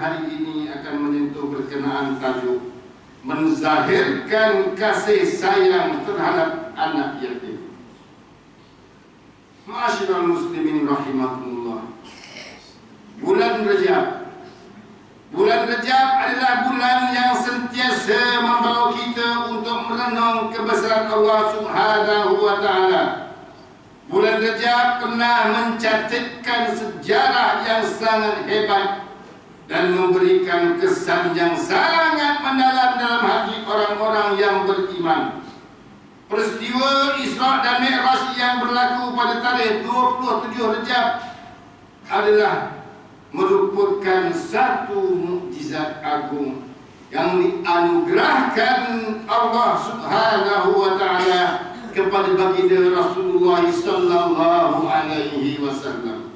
hari ini akan menyentuh berkenaan tajuk menzahirkan kasih sayang terhadap anak yatim. Ma'asyiral muslimin rahimakumullah. Bulan Rajab. Bulan Rajab adalah bulan yang sentiasa membawa kita untuk merenung kebesaran Allah Subhanahu wa taala. Bulan Rajab pernah mencatatkan sejarah yang sangat hebat dan memberikan kesan yang sangat mendalam dalam hati orang-orang yang beriman. Peristiwa Isra dan Mi'raj yang berlaku pada tarikh 27 Rajab adalah merupakan satu mukjizat agung yang dianugerahkan Allah Subhanahu wa taala kepada baginda Rasulullah sallallahu alaihi wasallam.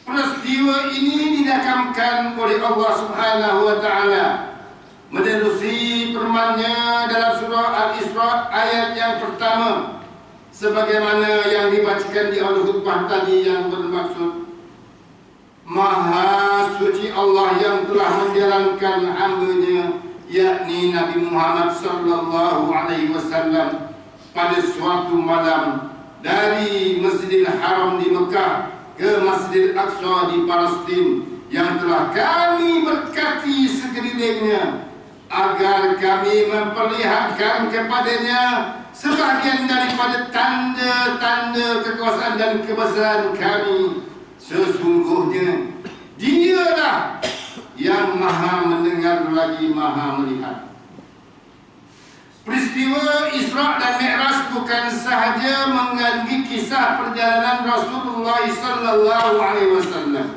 Peristiwa ini didakamkan oleh Allah Subhanahu wa taala menerusi firman-Nya dalam surah Al-Isra ayat yang pertama, sebagaimana yang dibacakan di awal khutbah tadi, yang bermaksud Maha suci Allah yang telah menjalankan hamba-Nya, yakni Nabi Muhammad sallallahu alaihi wasallam, pada suatu malam dari Masjidil Haram di Mekah ke Masjidil Aqsa di Palestin, yang telah kami berkati sekelilingnya agar kami memperlihatkan kepadanya sebahagian daripada tanda-tanda kekuasaan dan kebesaran kami. Sesungguhnya Dialah yang maha mendengar lagi maha melihat. Peristiwa Isra dan Mi'raj bukan sahaja mengandungi kisah perjalanan Rasulullah sallallahu alaihi wasallam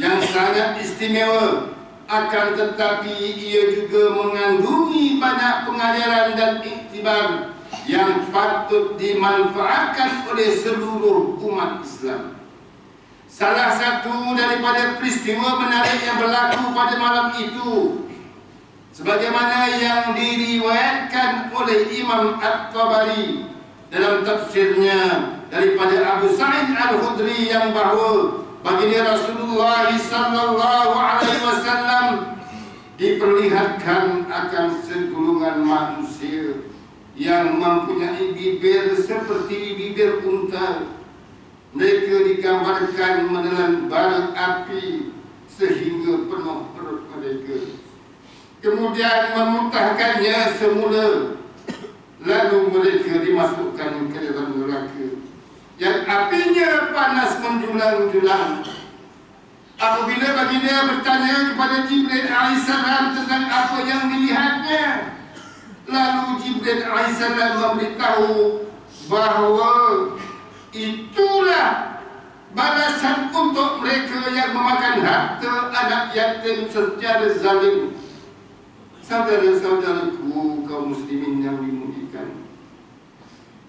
yang sangat istimewa, akan tetapi ia juga mengandungi banyak pengajaran dan iktibar yang patut dimanfaatkan oleh seluruh umat Islam. Salah satu daripada peristiwa menarik yang berlaku pada malam itu, sebagaimana yang diriwayatkan oleh Imam At-Tabari dalam tafsirnya daripada Abu Sa'id Al-Khudri, yang bahawa baginda Rasulullah sallallahu alaihi wasallam diperlihatkan akan segolongan manusia yang mempunyai bibir seperti bibir unta. Mereka digambarkan menelan bara api sehingga penuh perut mereka, kemudian memuntahkannya semula, lalu mereka dimasukkan ke dalam neraka yang apinya panas menjulang-julang. Apabila baginda bertanya kepada Jibril alaihissalam tentang apa yang dilihatnya, lalu Jibril alaihissalam memberitahu bahawa itulah balasan untuk mereka yang memakan harta anak yatim secara zalim. Saudara-saudaraku kaum muslimin yang dimuliakan,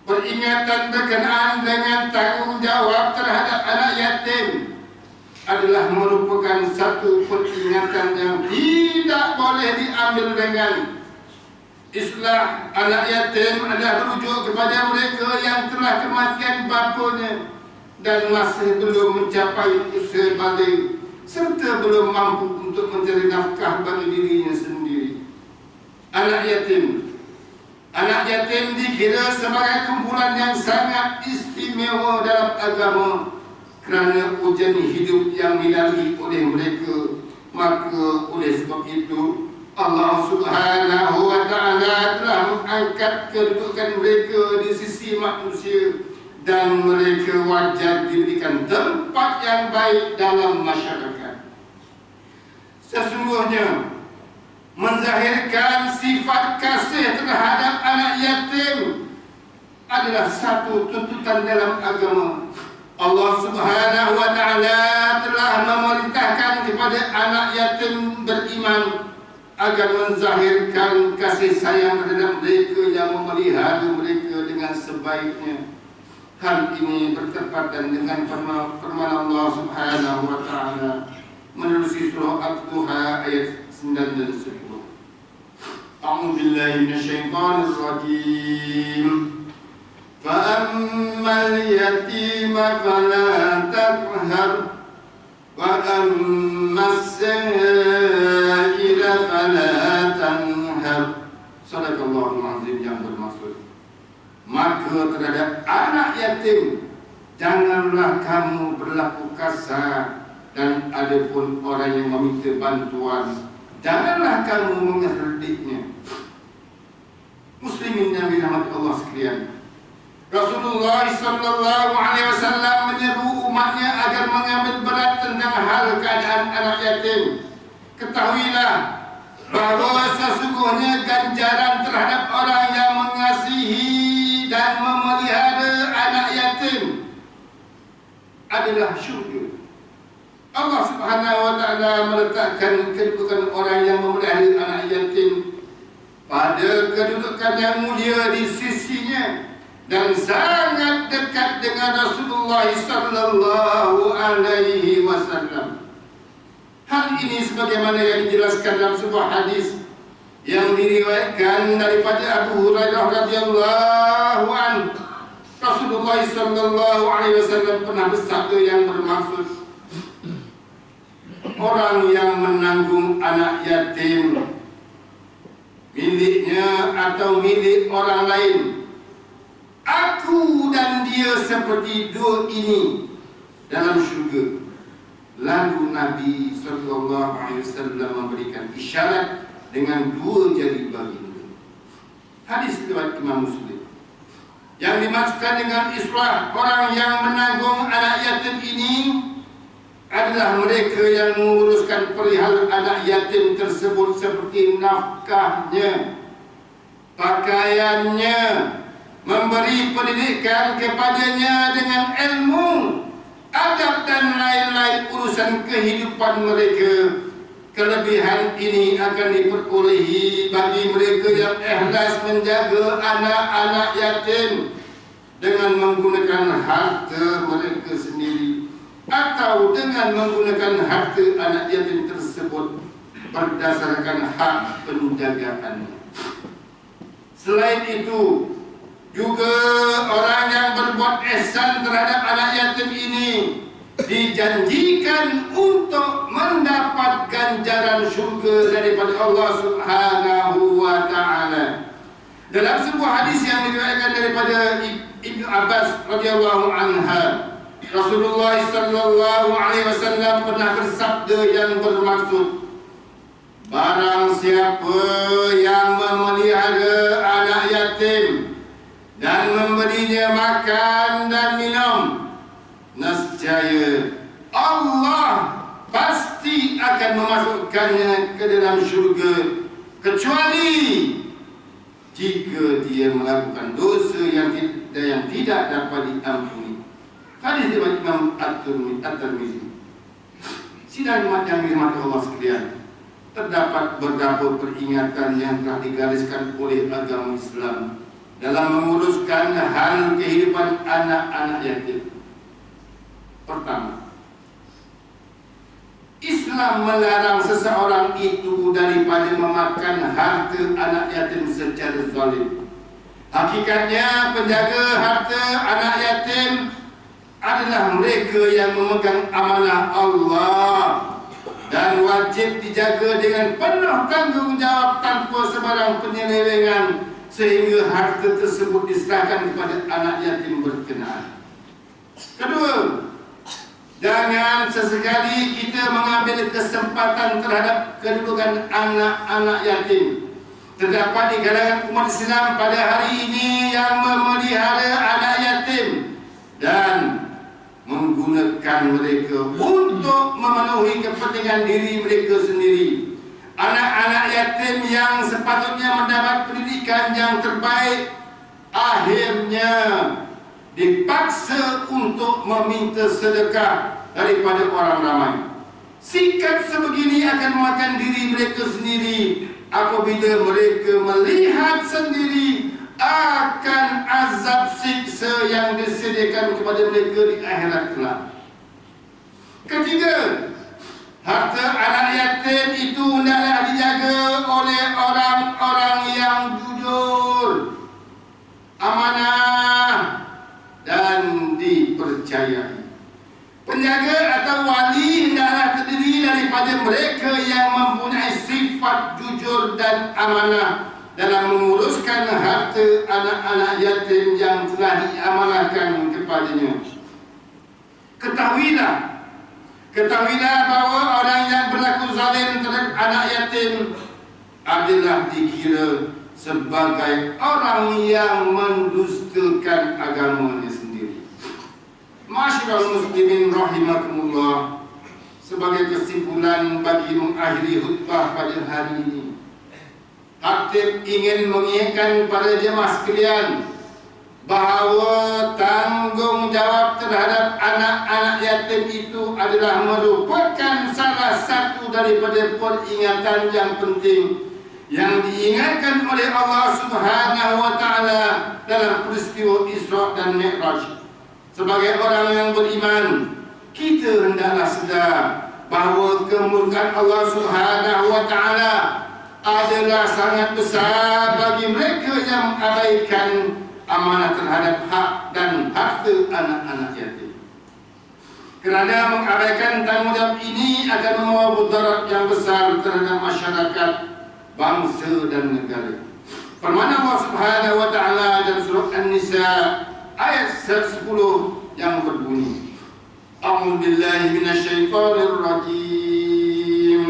peringatan berkenaan dengan tanggungjawab terhadap anak yatim adalah merupakan satu peringatan yang tidak boleh diambil dengan islah. Anak yatim adalah merujuk kepada mereka yang telah kematian bapanya dan masih belum mencapai usia baligh serta belum mampu untuk mencari nafkah bagi dirinya sendiri. Anak yatim dikira sebagai kumpulan yang sangat istimewa dalam agama kerana ujian hidup yang dilalui oleh mereka. Maka oleh sebab itu Allah Subhanahu wa taala telah mengangkat kedudukan mereka di sisi manusia dan mereka wajar diberikan tempat yang baik dalam masyarakat. Sesungguhnya menzahirkan sifat kasih terhadap anak yatim adalah satu tuntutan dalam agama. Allah Subhanahu wa taala telah memerintahkan kepada anak yatim beriman agar menzahirkan kasih sayang terhadap mereka yang memelihara mereka dengan sebaiknya. Hal ini bertepatan dengan firman Allah Subhanahu wa taala menerusi surah At-Duha ayat 9 dan 10. A'udzu billahi minasyaitonir rajim. Fa ammal yatima fala taqhar wa ammas yatim. Janganlah kamu berlaku kasar, dan adapun orang yang meminta bantuan, janganlah kamu mengherdiknya. Muslimin yang dirahmati Allah sekalian, Rasulullah sallallahu alaihi wasallam menyeru umatnya agar mengambil berat tentang hal keadaan anak yatim. Ketahuilah bahawa sesungguhnya ganjaran terhadap orang yang mengasihi dan memelihara anak yatim adalah syurga. Allah Subhanahu wa taala meletakkan kedudukan orang yang memelihara anak yatim pada kedudukan yang mulia di sisinya dan sangat dekat dengan Rasulullah sallallahu alaihi wasallam. Hal ini sebagaimana yang dijelaskan dalam sebuah hadis yang diriwayatkan daripada Abu Hurairah radhiyallahu anhu. Rasulullah sallallahu alaihi wasallam pernah bersabda yang bermaksud, orang yang menanggung anak yatim miliknya atau milik orang lain, aku dan dia seperti dua ini dalam syurga. Lalu Nabi sallallahu alaihi wasallam memberikan isyarat dengan dua jari baginda. Hadis riwayat Imam Muslim. Yang dimaksudkan dengan islah orang yang menanggung anak yatim ini adalah mereka yang menguruskan perihal anak yatim tersebut seperti nafkahnya, pakaiannya, memberi pendidikan kepadanya dengan ilmu, adab dan lain-lain urusan kehidupan mereka. Kelebihan ini akan diperolehi bagi mereka yang ikhlas menjaga anak-anak yatim dengan menggunakan harta mereka sendiri atau dengan menggunakan harta anak yatim tersebut berdasarkan hak penjagaannya. Selain itu, juga orang yang berbuat ihsan terhadap anak yatim ini dijanjikan untuk mendapat ganjaran syurga daripada Allah Subhanahu wa taala. Dalam sebuah hadis yang diriwayatkan daripada Ibnu Abbas radhiyallahu anha, Rasulullah sallallahu alaihi wasallam pernah bersabda yang bermaksud, barang siapa yang memelihara anak yatim dan memberinya makan dan minum, nescaya Allah pasti akan memasukkannya ke dalam syurga, kecuali jika dia melakukan dosa yang tidak dapat diampuni. Hadis riwayat Imam At-Tirmidzi. Sidang umat yang dirahmati Allah sekalian, terdapat beberapa peringatan yang telah digariskan oleh agama Islam dalam menguruskan hal kehidupan anak-anak yatim. Pertama, Islam melarang seseorang itu daripada memakan harta anak yatim secara zalim. Hakikatnya penjaga harta anak yatim adalah mereka yang memegang amanah Allah dan wajib dijaga dengan penuh tanggungjawab tanpa sebarang penyelewengan sehingga harta tersebut diserahkan kepada anak yatim berkenaan. Kedua, jangan sesekali kita mengambil kesempatan terhadap kedudukan anak-anak yatim. Terdapat di kalangan umat Islam pada hari ini yang memelihara anak yatim dan menggunakan mereka untuk memenuhi kepentingan diri mereka sendiri. Anak-anak yatim yang sepatutnya mendapat pendidikan yang terbaik akhirnya dipaksa untuk meminta sedekah daripada orang ramai. Sikap sebegini akan memakan diri mereka sendiri apabila mereka melihat sendiri akan azab siksa yang disediakan kepada mereka di akhirat kelak. Ketiga, harta anak yatim itu hendaklah dijaga oleh orang-orang yang jujur, amanah dan dipercayai. Penjaga atau wali hendaklah terdiri daripada mereka yang mempunyai sifat jujur dan amanah dalam menguruskan harta anak-anak yatim yang telah diamanahkan kepadanya. Ketahuilah bahawa orang yang berlaku zalim terhadap anak yatim adalah dikira sebagai orang yang mendustakan agamanya sendiri. Masyarul muslimin rahimakumullah, sebagai kesimpulan bagi mengakhiri khutbah pada hari ini, Khatib ingin mengingatkan pada jemaah sekalian bahawa tanggungjawab terhadap anak-anak yatim itu adalah merupakan salah satu daripada peringatan yang penting yang diingatkan oleh Allah Subhanahu wa Ta'ala dalam peristiwa Isra dan Mi'raj. Sebagai orang yang beriman, kita hendaklah sedar bahawa kemurkaan Allah Subhanahu wa Ta'ala adalah sangat besar bagi mereka yang mengabaikan amanah terhadap hak dan harta anak-anak yatim. Kerana mengabaikan tanggungjawab ini akan membawa mudarat yang besar terhadap masyarakat, bangsa dan negara. Firman Allah Subhanahu wa Ta'ala dalam surah An-Nisa ayat 10 yang berbunyi, A'udzu billahi minasyaitonir rajim.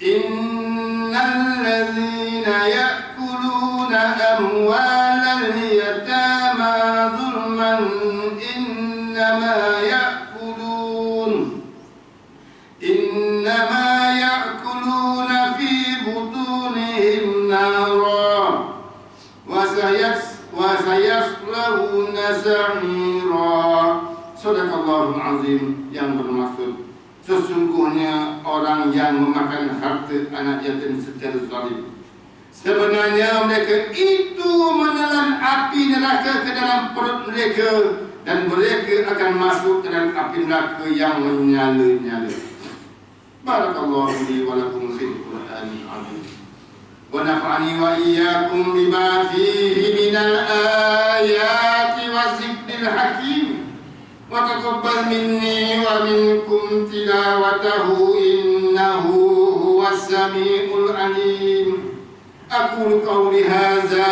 Innal ladzina ya'kuluna amwalal yatama zulman innama ya'kuluna fi butunihim nara wa sayaslawna sa'ira. Sadaqallahul azim, yang bermaksud sesungguhnya orang yang memakan harta anak yatim secara zalim, sebenarnya mereka itu menelan api neraka ke dalam perut mereka, dan mereka akan masuk ke dalam api neraka yang menyala-nyala. Barakallahu li wa lakum fil Qur'anil azim. Wa nafa'ani wa iyyakum bima fihi minal ayati wa zikril hakim. Wa taqabbal minni wa minkum tilawatahu innahu huwas samiul alim. Aqulu qawli hadza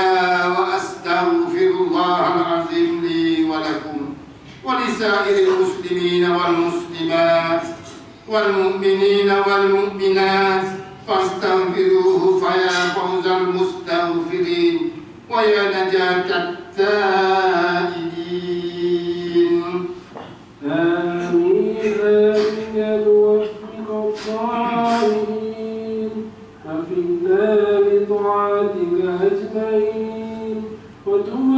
wa astaghfirullahal azim li wa lakum wa lisairil muslimina wal muslimat wal mu'minina wal mu'minat fastaghfiruhu faya fawzal mustaghfirin wa ya najatat taibin. آمين آمين يوفق الصالحين وفينا بطاعتك أجمعين وتب